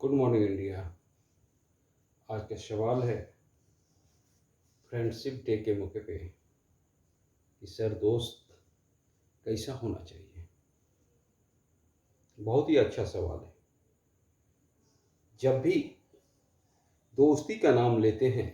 Good morning India. आज का सवाल है फ्रेंडशिप डे के मौके पे कि सर दोस्त कैसा होना चाहिए। बहुत ही अच्छा सवाल है। जब भी दोस्ती का नाम लेते हैं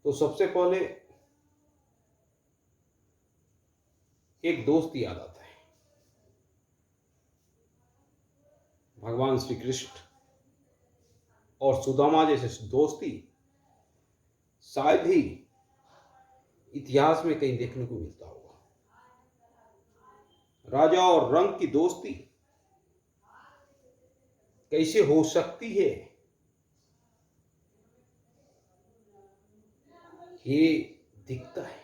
तो सबसे पहले एक दोस्त याद आता है, भगवान श्री कृष्ण और सुदामा जैसे दोस्ती शायद ही इतिहास में कहीं देखने को मिलता होगा। राजा और रंक की दोस्ती कैसे हो सकती है, ये दिखता है।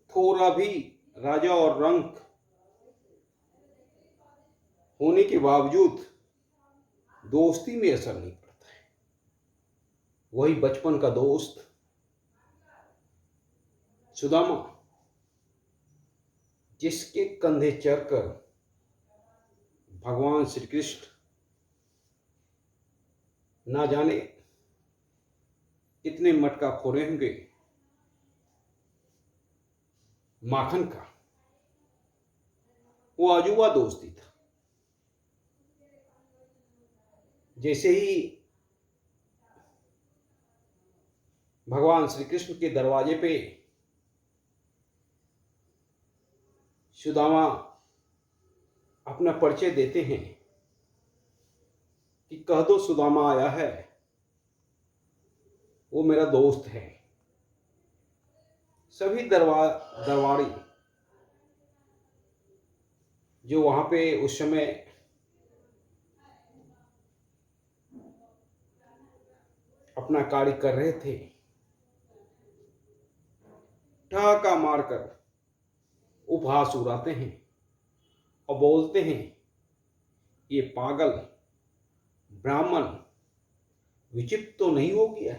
थोड़ा भी राजा और रंक होने के बावजूद दोस्ती में असर नहीं पड़ता है। वही बचपन का दोस्त सुदामा, जिसके कंधे चढ़कर भगवान श्री कृष्ण ना जाने कितने मटका फोड़े होंगे माखन का, वो अजूबा दोस्ती था। जैसे ही भगवान श्री कृष्ण के दरवाजे पे सुदामा अपना परिचय देते हैं कि कह दो सुदामा आया है, वो मेरा दोस्त है। सभी दरबारी जो वहां पे उस समय अपना कार्य कर रहे थे, ठहाका मारकर उपहास उड़ाते हैं और बोलते हैं, ये पागल ब्राह्मण विचित्र तो नहीं हो गया।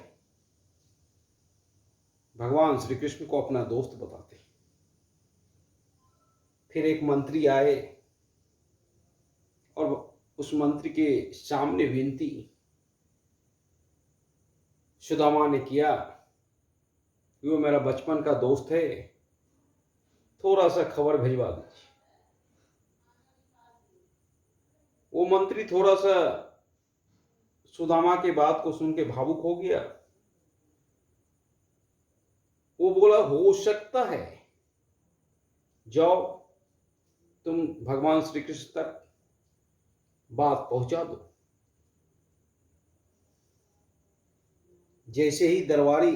भगवान श्री कृष्ण को अपना दोस्त बताते हैं। फिर एक मंत्री आए और उस मंत्री के सामने विनती सुदामा ने किया कि वो मेरा बचपन का दोस्त है, थोड़ा सा खबर भिजवा दीजिए। वो मंत्री थोड़ा सा सुदामा के बात को सुन के भावुक हो गया। वो बोला, हो सकता है, जाओ तुम भगवान श्री कृष्ण तक बात पहुंचा दो। जैसे ही दरबारी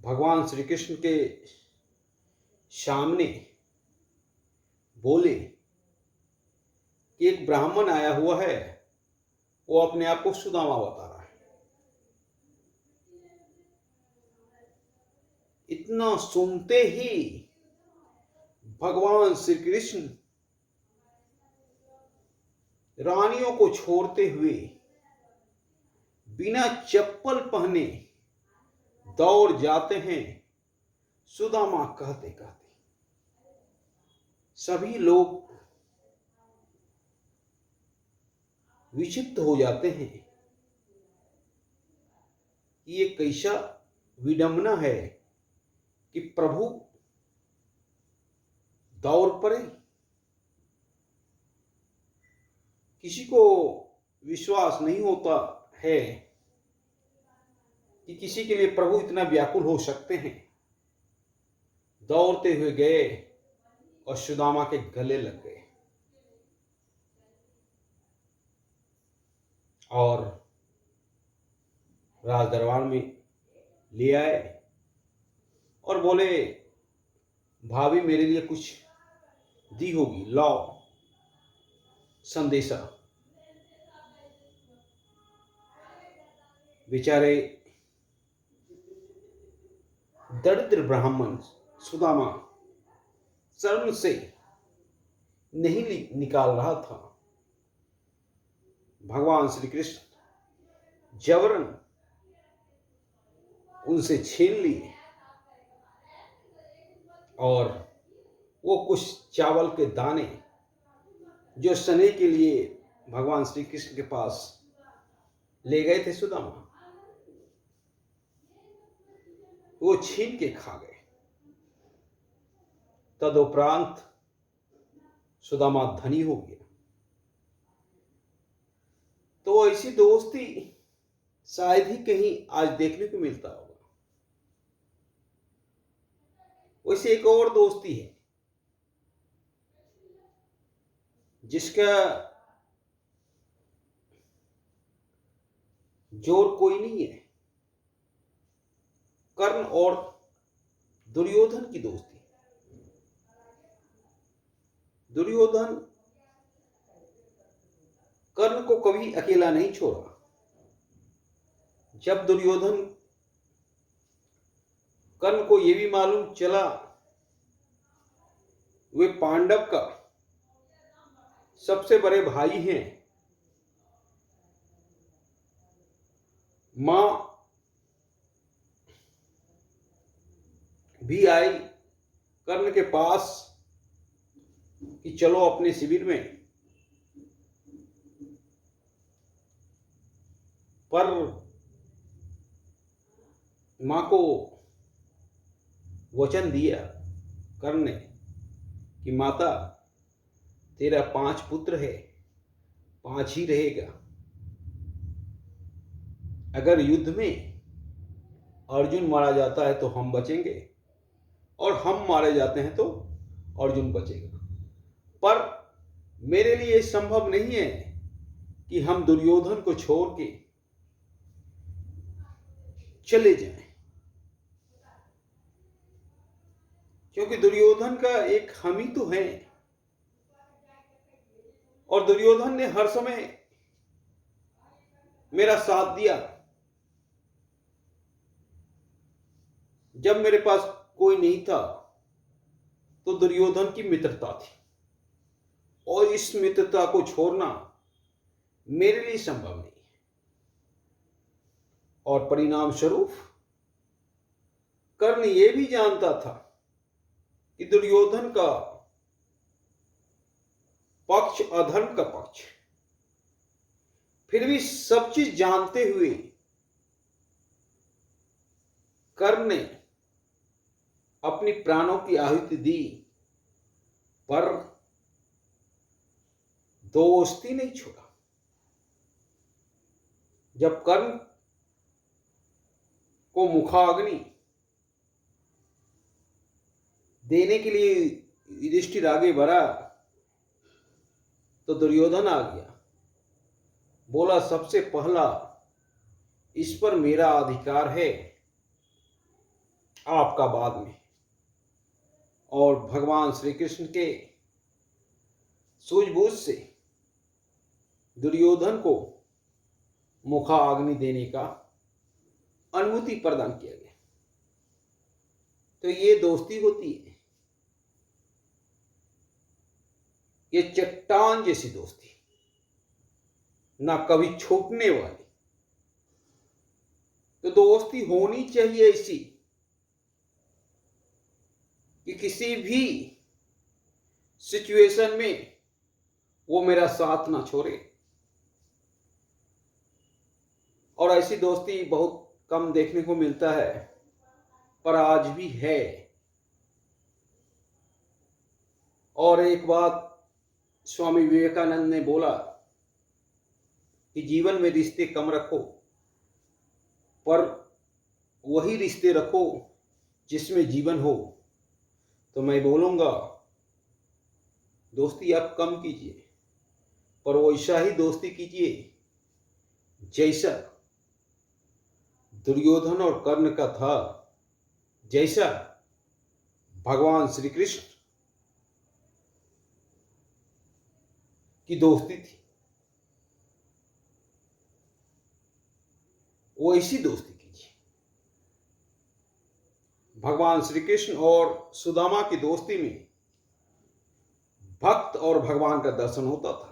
भगवान श्री कृष्ण के सामने बोले कि एक ब्राह्मण आया हुआ है, वो अपने आप को सुदामा बता रहा है। इतना सुनते ही भगवान श्री कृष्ण रानियों को छोड़ते हुए बिना चप्पल पहने दौड़ जाते हैं, सुदामा कहते कहते। सभी लोग विक्षिप्त हो जाते हैं। ये कैसा विडंबना है कि प्रभु दौड़ पड़े। किसी को विश्वास नहीं होता है कि किसी के लिए प्रभु इतना व्याकुल हो सकते हैं। दौड़ते हुए गए और सुदामा के गले लग गए और राज दरबार में ले आए और बोले, भाभी मेरे लिए कुछ दी होगी, लाओ संदेशा। बेचारे दरिद्र ब्राह्मण सुदामा शर्म से नहीं निकाल रहा था। भगवान श्री कृष्ण जबरन उनसे छीन लिए और वो कुछ चावल के दाने जो स्नेह के लिए भगवान श्री कृष्ण के पास ले गए थे सुदामा, वो छीन के खा गए। तदुपरांत सुदामा धनी हो गया। तो ऐसी दोस्ती शायद ही कहीं आज देखने को मिलता होगा। वैसे एक और दोस्ती है जिसका जोर कोई नहीं है, कर्ण और दुर्योधन की दोस्ती। दुर्योधन कर्ण को कभी अकेला नहीं छोड़ा। जब दुर्योधन कर्ण को यह भी मालूम चला वे पांडव का सबसे बड़े भाई हैं, मां भी आई कर्ण के पास कि चलो अपने शिविर में, पर मां को वचन दिया कर्ण ने कि माता तेरा 5 पुत्र है, 5 ही रहेगा। अगर युद्ध में अर्जुन मारा जाता है तो हम बचेंगे, और हम मारे जाते हैं तो अर्जुन बचेगा। पर मेरे लिए संभव नहीं है कि हम दुर्योधन को छोड़ के चले जाएं, क्योंकि दुर्योधन का एक हम ही तो है, और दुर्योधन ने हर समय मेरा साथ दिया। जब मेरे पास कोई नहीं था तो दुर्योधन की मित्रता थी, और इस मित्रता को छोड़ना मेरे लिए संभव नहीं है। और परिणाम स्वरूप कर्ण यह भी जानता था कि दुर्योधन का पक्ष अधर्म का पक्ष, फिर भी सब चीज जानते हुए कर्ण ने अपनी प्राणों की आहुति दी, पर दोस्ती नहीं छोड़ा। जब कर्ण को मुखाग्नि देने के लिए युधिष्ठिर आगे बढ़ा तो दुर्योधन आ गया, बोला सबसे पहला इस पर मेरा अधिकार है, आपका बाद में। और भगवान श्री कृष्ण के सूझबूझ से दुर्योधन को मुखाग्नि देने का अनुमति प्रदान किया गया। तो ये दोस्ती होती है, ये चट्टान जैसी दोस्ती, ना कभी छूटने वाली। तो दोस्ती होनी चाहिए ऐसी कि किसी भी सिचुएशन में वो मेरा साथ ना छोड़े। और ऐसी दोस्ती बहुत कम देखने को मिलता है, पर आज भी है। और एक बात स्वामी विवेकानंद ने बोला कि जीवन में रिश्ते कम रखो, पर वही रिश्ते रखो जिसमें जीवन हो। तो मैं बोलूंगा दोस्ती आप कम कीजिए, पर वैसा ही दोस्ती कीजिए जैसा दुर्योधन और कर्ण का था, जैसा भगवान श्री कृष्ण की दोस्ती थी, वैसी दोस्ती कीजिए। भगवान श्री कृष्ण और सुदामा की दोस्ती में भक्त और भगवान का दर्शन होता था।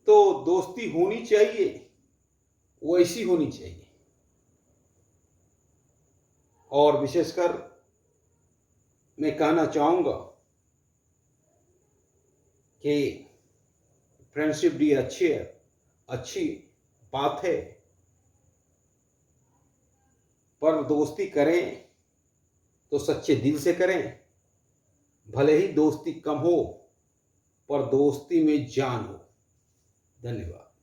तो दोस्ती होनी चाहिए, वैसी होनी चाहिए। और विशेषकर मैं कहना चाहूंगा कि फ्रेंडशिप डे अच्छी बात है, पर दोस्ती करें तो सच्चे दिल से करें। भले ही दोस्ती कम हो, पर दोस्ती में जान हो। धन्यवाद।